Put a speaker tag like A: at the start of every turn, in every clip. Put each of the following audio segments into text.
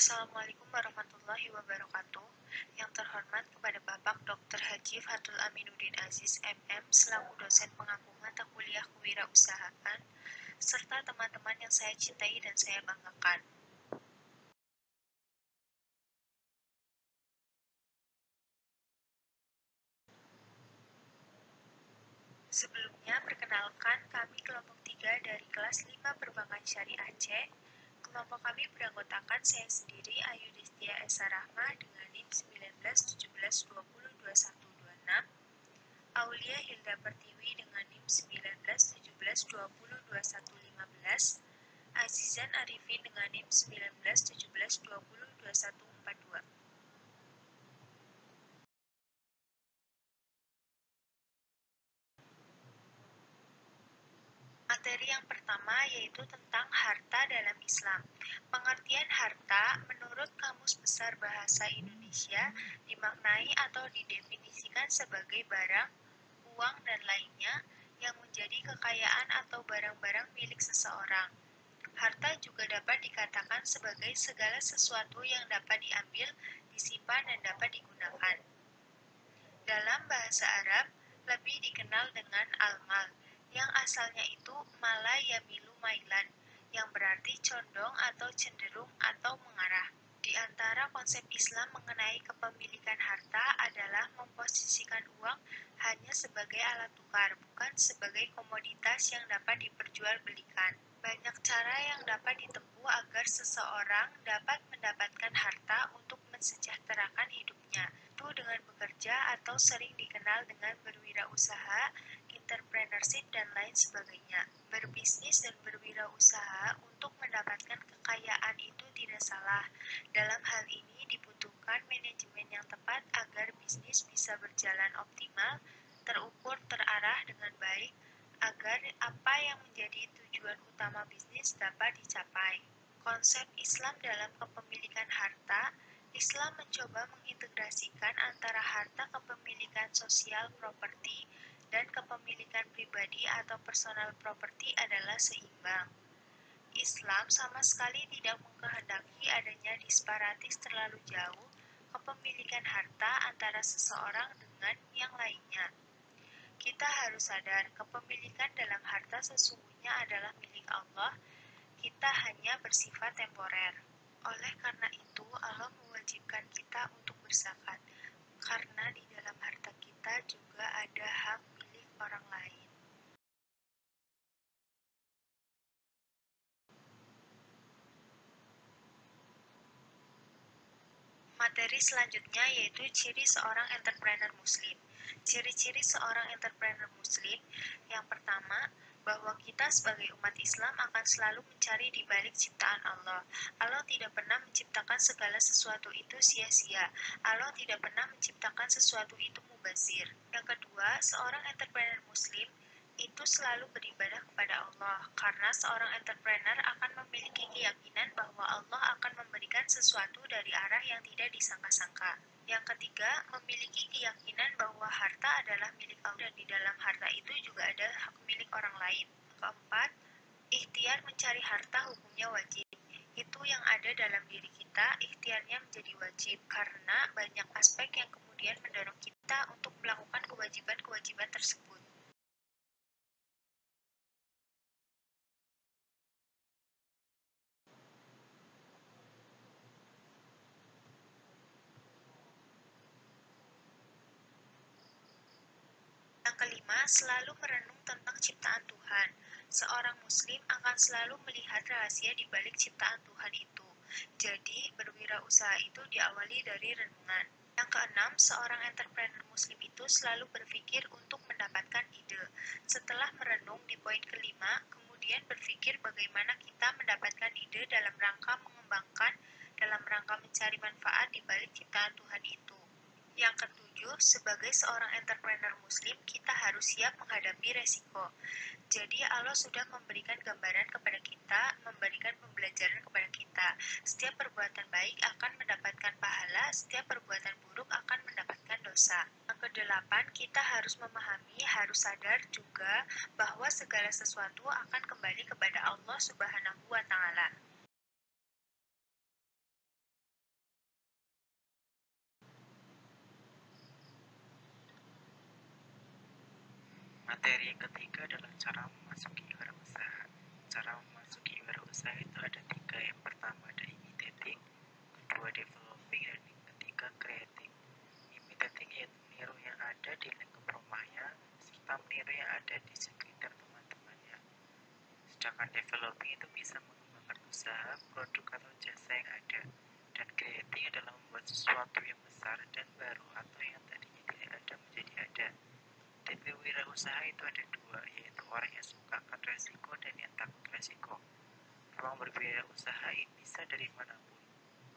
A: Assalamualaikum warahmatullahi wabarakatuh. Yang terhormat kepada Bapak Dr. Haji Fathul Aminuddin Aziz MM selaku dosen pengampu mata kuliah kewirausahaan serta teman-teman yang saya cintai dan saya banggakan. Sebelumnya, perkenalkan kami kelompok 3 dari kelas 5 Perbankan Syariah C. Kelompok kami beranggotakan saya sendiri Ayu Destia Esa Rahmah dengan NIM 1917202126, Aulia Hilda Pertiwi dengan NIM 1917202115, Azizan Arifin dengan NIM 1917202142. Materi yang pertama yaitu tentang harta dalam Islam. Pengertian harta menurut Kamus Besar Bahasa Indonesia dimaknai atau didefinisikan sebagai barang, uang, dan lainnya yang menjadi kekayaan atau barang-barang milik seseorang. Harta juga dapat dikatakan sebagai segala sesuatu yang dapat diambil, disimpan, dan dapat digunakan. Dalam bahasa Arab, lebih dikenal dengan al-mal, yang asalnya itu mala yamilu mailan, yang berarti condong atau cenderung atau mengarah. Di antara konsep Islam mengenai kepemilikan harta adalah memposisikan uang hanya sebagai alat tukar, bukan sebagai komoditas yang dapat diperjualbelikan. Banyak cara yang dapat ditempuh agar seseorang dapat mendapatkan harta untuk mensejahterakan hidupnya, itu dengan bekerja atau sering dikenal dengan berwirausaha, entrepreneurship, dan lain sebagainya. Berbisnis dan berwirausaha untuk mendapatkan kekayaan itu tidak salah. Dalam hal ini dibutuhkan manajemen yang tepat agar bisnis bisa berjalan optimal, terukur, terarah dengan baik, agar apa yang menjadi tujuan utama bisnis dapat dicapai. Konsep Islam dalam kepemilikan harta. Islam mencoba mengintegrasikan antara harta kepemilikan sosial properti dan kepemilikan pribadi atau personal property adalah seimbang. Islam sama sekali tidak mengkehendaki adanya disparatis terlalu jauh kepemilikan harta antara seseorang dengan yang lainnya. Kita harus sadar kepemilikan dalam harta sesungguhnya adalah milik Allah, kita hanya bersifat temporer. Oleh karena itu, Allah mewajibkan kita untuk berzakat, karena di dalam harta kita juga ada hak milik orang lain. Materi selanjutnya yaitu ciri seorang entrepreneur muslim. Ciri-ciri seorang entrepreneur muslim yang pertama, bahwa kita sebagai umat Islam akan selalu mencari di balik ciptaan Allah. Allah tidak pernah menciptakan segala sesuatu itu sia-sia. Allah tidak pernah menciptakan sesuatu itu mubazir. Yang kedua, seorang entrepreneur muslim itu selalu beribadah kepada Allah, karena seorang entrepreneur akan memiliki keyakinan bahwa Allah akan memberikan sesuatu dari arah yang tidak disangka-sangka. Yang ketiga, memiliki keyakinan bahwa harta adalah milik Allah dan di dalam harta itu juga ada hak milik orang lain. Keempat, ikhtiar mencari harta hukumnya wajib. Itu yang ada dalam diri kita, ikhtiarnya menjadi wajib karena banyak aspek yang kemudian mendorong kita untuk melakukan kewajiban-kewajiban tersebut. Yang kelima, selalu merenung tentang ciptaan Tuhan. Seorang muslim akan selalu melihat rahasia di balik ciptaan Tuhan itu. Jadi, berwirausaha itu diawali dari renungan. Yang keenam, seorang entrepreneur muslim itu selalu berpikir untuk mendapatkan ide. Setelah merenung di poin kelima, kemudian berpikir bagaimana kita mendapatkan ide dalam rangka mengembangkan, dalam rangka mencari manfaat di balik ciptaan Tuhan itu. Yang ketujuh, sebagai seorang entrepreneur muslim, kita harus siap menghadapi resiko. Jadi Allah sudah memberikan gambaran kepada kita, memberikan pembelajaran kepada kita. Setiap perbuatan baik akan mendapatkan pahala, setiap perbuatan buruk akan mendapatkan dosa. Yang kedelapan, kita harus memahami, harus sadar juga bahwa segala sesuatu akan kembali kepada Allah Subhanahu wa Ta'ala.
B: Materi ketiga adalah cara memasuki wirausaha. Cara memasuki wirausaha itu ada 3. Yang pertama ada imitating, kedua developing, dan yang ketiga creating. Imitating yaitu meniru yang ada di lingkup rumahnya, serta meniru yang ada di sekitar teman-temannya. Sedangkan developing itu bisa mengembangkan usaha, produk, atau jasa yang ada. Dan creating adalah membuat sesuatu yang besar dan baru atau yang tadinya tidak ada menjadi ada. Tipe wirausaha itu ada 2, yaitu orang yang suka akan resiko dan yang takut resiko. Peluang berwirausaha bisa dari manapun.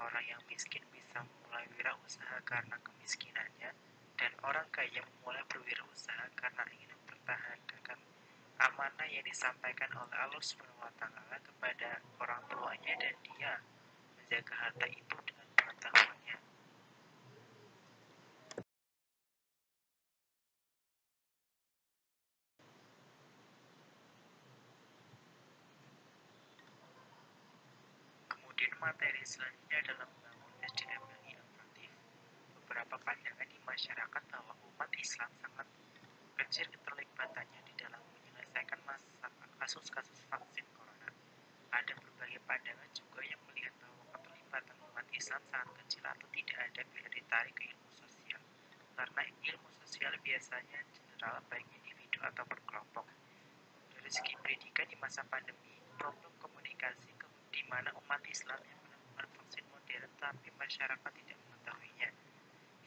B: Orang yang miskin bisa memulai wirausaha karena kemiskinannya, dan orang kaya memulai berwirausaha karena ingin mempertahankan amanah yang disampaikan oleh Allah SWT kepada orang tuanya, dan dia menjaga harta itu dengan pengetahuannya. Kemudian materi selanjutnya adalah membangun SDM yang inovatif. Beberapa pandangan di masyarakat bahwa umat Islam sangat kecil keterlibatannya di dalam menyelesaikan kasus-kasus vaksin corona. Ada berbagai pandangan juga yang melihat bahwa keterlibatan umat Islam sangat kecil atau tidak ada bila ditarik ke ilmu sosial, karena ilmu sosial biasanya general baik individu atau berkelompok. Dari segi pendidikan di masa pandemi, problem komunikasi di mana umat Islam yang menemukan vaksin modern tapi masyarakat tidak mengetahuinya.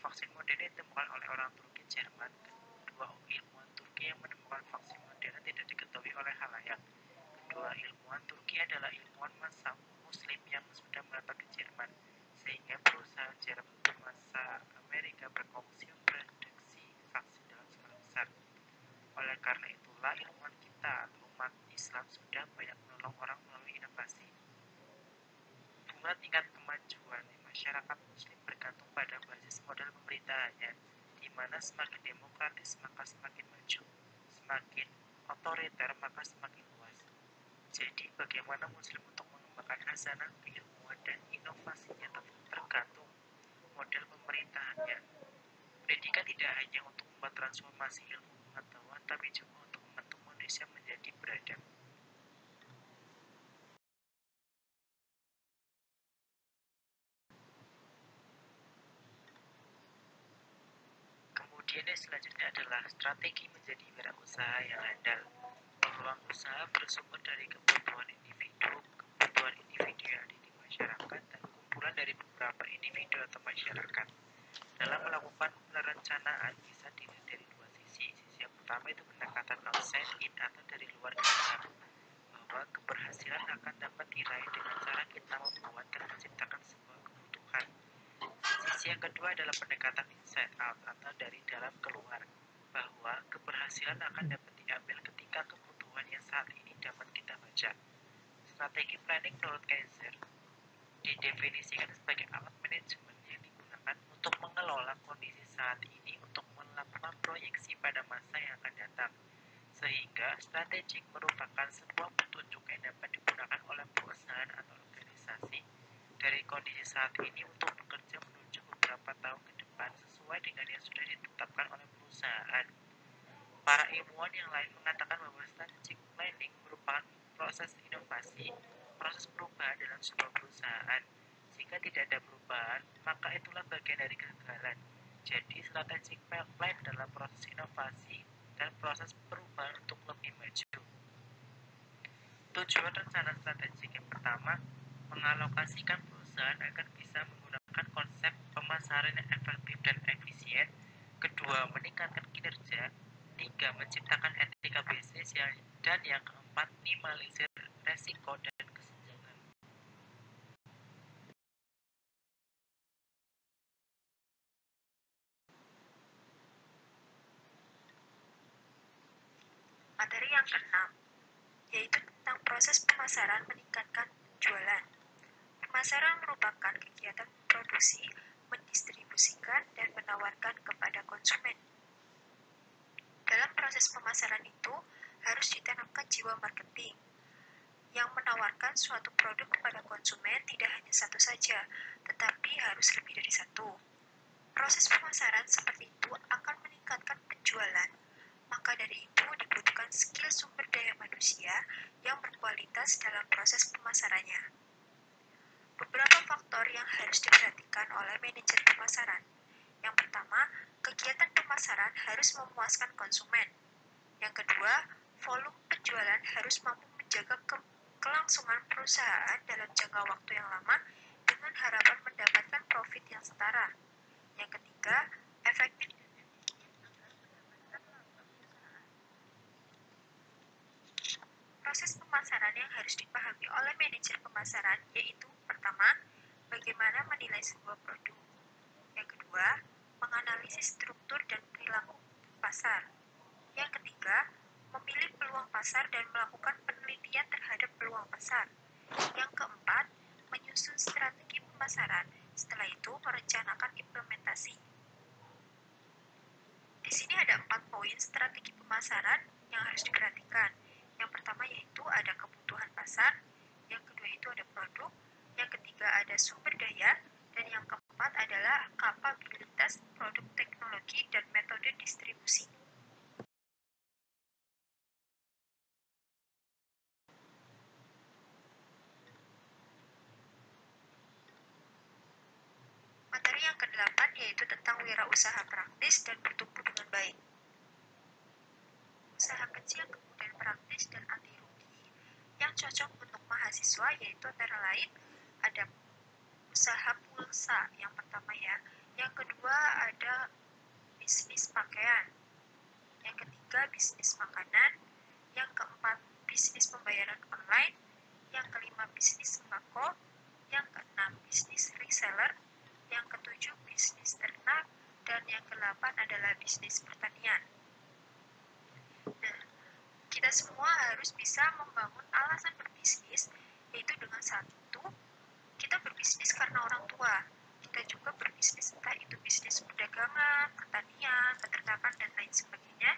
B: Vaksin modern ditemukan oleh orang Turki Jerman. Kedua ilmuwan Turki yang menemukan vaksin modern tidak diketahui oleh halayak. Kedua ilmuwan Turki adalah ilmuwan masa Muslim yang sudah merantau ke Jerman, sehingga perusahaan Jerman masa Amerika berkongsi memproduksi vaksin dalam skala besar. Oleh karena itulah ilmuwan kita atau umat Islam sudah banyak menolong orang melalui inovasi. Jumlah tingkat kemajuan di masyarakat Muslim bergantung pada basis model pemerintahannya, di mana semakin demokratis maka semakin maju, semakin otoriter maka semakin luas. Jadi bagaimana Muslim untuk mengembangkan hasanah keilmuan dan inovasinya tergantung model pemerintahannya. Pendidikan tidak hanya untuk membuat transformasi ilmu pengetahuan, tapi juga untuk membantu manusia menjadi beradab. Kemudian yang selanjutnya adalah strategi menjadi wirausaha yang handal. Peluang usaha bersumber dari kebutuhan individu yang ada di masyarakat, dan kumpulan dari beberapa individu atau masyarakat. Dalam melakukan perencanaan bisa dilihat dari 2 sisi. Sisi yang pertama itu pendekatan outside in atau dari luar ke dalam, bahwa keberhasilan akan dapat diraih dengan cara kita membuat dan menciptakan sebuah kebutuhan. Sisi yang kedua adalah pendekatan inside out atau dari dalam keluar, bahwa keberhasilan akan dapat diambil ketika kebutuhan yang saat ini dapat kita baca. Strategi planning menurut Kaiser didefinisikan sebagai alat manajemen yang digunakan untuk mengelola kondisi saat ini untuk melakukan proyeksi pada masa yang akan datang. Sehingga strategik merupakan sebuah petunjuk yang dapat digunakan oleh perusahaan atau organisasi dari kondisi saat ini untuk bekerja menuju beberapa tahun ke depan sesuai dengan yang sudah ditetapkan oleh perusahaan. Para ilmuwan yang lain mengatakan bahwa strategic planning merupakan proses inovasi, proses perubahan dalam sebuah perusahaan. Jika tidak ada perubahan, maka itulah bagian dari kegagalan. Jadi strategic plan adalah proses inovasi dan proses perubahan untuk lebih maju. Tujuan rencana strategik yang pertama, mengalokasikan perusahaan agar bisa menggunakan konsep pemasaran yang efektif dan efisien. Kedua, meningkatkan kinerja. 3, menciptakan etika bisnis, dan yang keempat, minimalisir resiko dan kesenjangan.
A: Materi yang keenam, yaitu tentang proses pemasaran meningkatkan penjualan. Pemasaran merupakan kegiatan produksi, mendistribusikan, dan menawarkan kepada konsumen. Dalam proses pemasaran itu, harus ditanamkan jiwa marketing, yang menawarkan suatu produk kepada konsumen tidak hanya satu saja, tetapi harus lebih dari satu. Proses pemasaran seperti itu akan meningkatkan penjualan. Maka dari itu dibutuhkan skill sumber daya manusia yang berkualitas dalam proses pemasarannya. Beberapa faktor yang harus diperhatikan oleh manajer pemasaran. Yang pertama, kegiatan pemasaran harus memuaskan konsumen. Yang kedua, volume penjualan harus mampu menjaga kelangsungan perusahaan dalam jangka waktu yang lama dengan harapan mendapatkan profit yang setara. Yang ketiga, efektif proses pemasaran yang harus dipahami oleh manajer pemasaran yaitu pertama, bagaimana menilai sebuah produk. Yang kedua, menganalisis struktur dan perilaku pasar. Yang ketiga, memilih peluang pasar dan melakukan penelitian terhadap peluang pasar. Yang keempat, menyusun strategi pemasaran. Setelah itu, merencanakan implementasi. Di sini ada 4 poin strategi pemasaran yang harus diperhatikan. Yang pertama yaitu ada kebutuhan pasar, yang kedua itu ada produk, yang ketiga ada sumber daya, dan yang keempat adalah kapabilitas produk teknologi dan metode distribusi. Materi yang ke-8 yaitu tentang wirausaha praktis dan bertumbuh dengan baik. Usaha kecil kemudian praktis dan anti rugi yang cocok untuk mahasiswa yaitu antara lain ada usaha pulsa yang pertama ya, yang kedua ada bisnis pakaian, yang ketiga bisnis makanan, yang keempat bisnis pembayaran online, yang kelima bisnis sembako, yang keenam bisnis reseller, yang ketujuh bisnis ternak, dan yang kedelapan adalah bisnis pertanian. Nah, kita semua harus bisa membangun alasan berbisnis, yaitu dengan satu, kita berbisnis karena orang tua. Kita juga berbisnis entah itu bisnis perdagangan, pertanian, peternakan, dan lain sebagainya,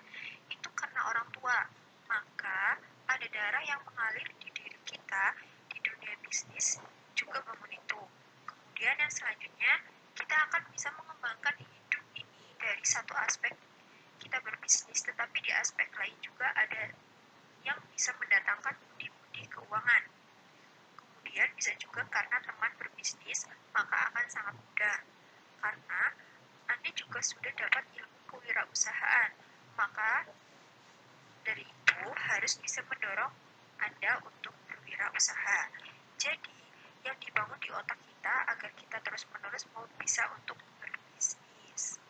A: itu karena orang tua. Maka ada darah yang mengalir di diri kita di dunia bisnis juga bangun itu. Kemudian yang selanjutnya, kita akan bisa mengembangkan hidup ini dari satu aspek kita berbisnis, tetapi di aspek lain juga ada yang bisa mendatangkan pundi-pundi keuangan. Kemudian bisa juga karena teman berbisnis, maka akan sangat mudah. Karena Anda juga sudah dapat ilmu kewirausahaan, maka dari itu harus bisa mendorong Anda untuk berwirausaha. Jadi, yang dibangun di otak kita agar kita terus-menerus mau bisa untuk berbisnis.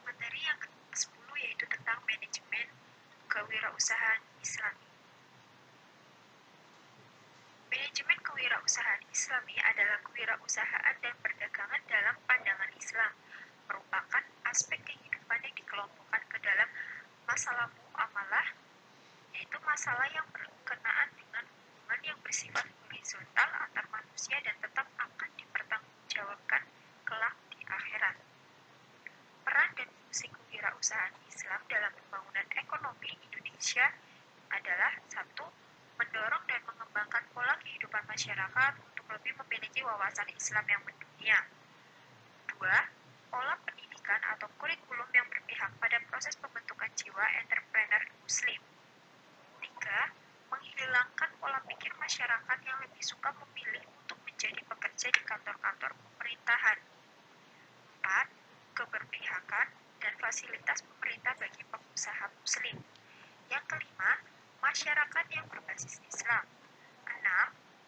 A: Materi yang ke-10 yaitu tentang manajemen kewirausahaan Islami. Manajemen kewirausahaan Islami adalah kewirausahaan dan perdagangan dalam pandangan Islam, merupakan aspek kehidupan yang dikelompokkan ke dalam masalah muamalah, yaitu masalah yang berkenaan dengan hubungan yang bersifat horizontal antar manusia dan tetap akan dipertanggungjawabkan kelak di akhirat. Peran dan fungsi kewirausahaan Islam dalam pembangunan ekonomi Indonesia adalah satu, mendorong dan mengembangkan pola kehidupan masyarakat untuk lebih memiliki wawasan Islam yang mendunia. Dua, pola pendidikan atau kurikulum yang berpihak pada proses pembentukan jiwa entrepreneur Muslim. Tiga, menghilangkan pola pikir masyarakat yang lebih suka memilih untuk menjadi pekerja di kantor-kantor pemerintahan. Empat, keberpihakan dan fasilitas pemerintah bagi pengusaha Muslim. Yang kelima, masyarakat yang berbasis Islam. 6.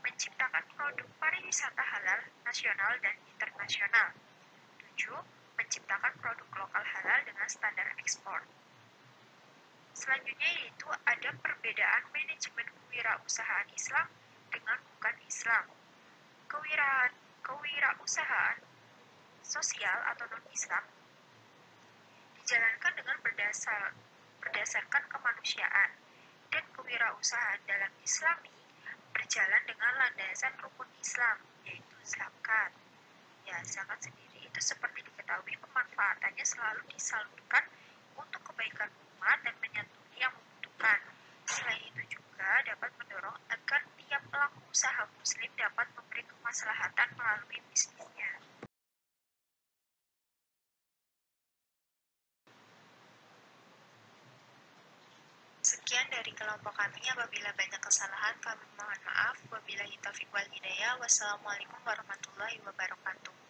A: Menciptakan produk pariwisata halal nasional dan internasional. 7. Menciptakan produk lokal halal dengan standar ekspor. Selanjutnya yaitu ada perbedaan manajemen kewirausahaan Islam dengan bukan Islam. Kewirausahaan sosial atau non-Islam dijalankan dengan berdasarkan kemanusiaan, dan kewirausahaan dalam Islami berjalan dengan landasan rukun Islam, yaitu zakat. Ya, zakat sendiri itu seperti diketahui pemanfaatannya selalu disalurkan untuk kebaikan umat dan menyantuni yang membutuhkan. Selain itu juga dapat mendorong agar tiap pelaku usaha muslim dapat memberi kemaslahatan kemaslahatan melalui bisnisnya. Sekian dari kelompok kami. Apabila banyak kesalahan, kami mohon maaf. Wabillahi taufiq wal hidayah. Wassalamualaikum warahmatullahi wabarakatuh.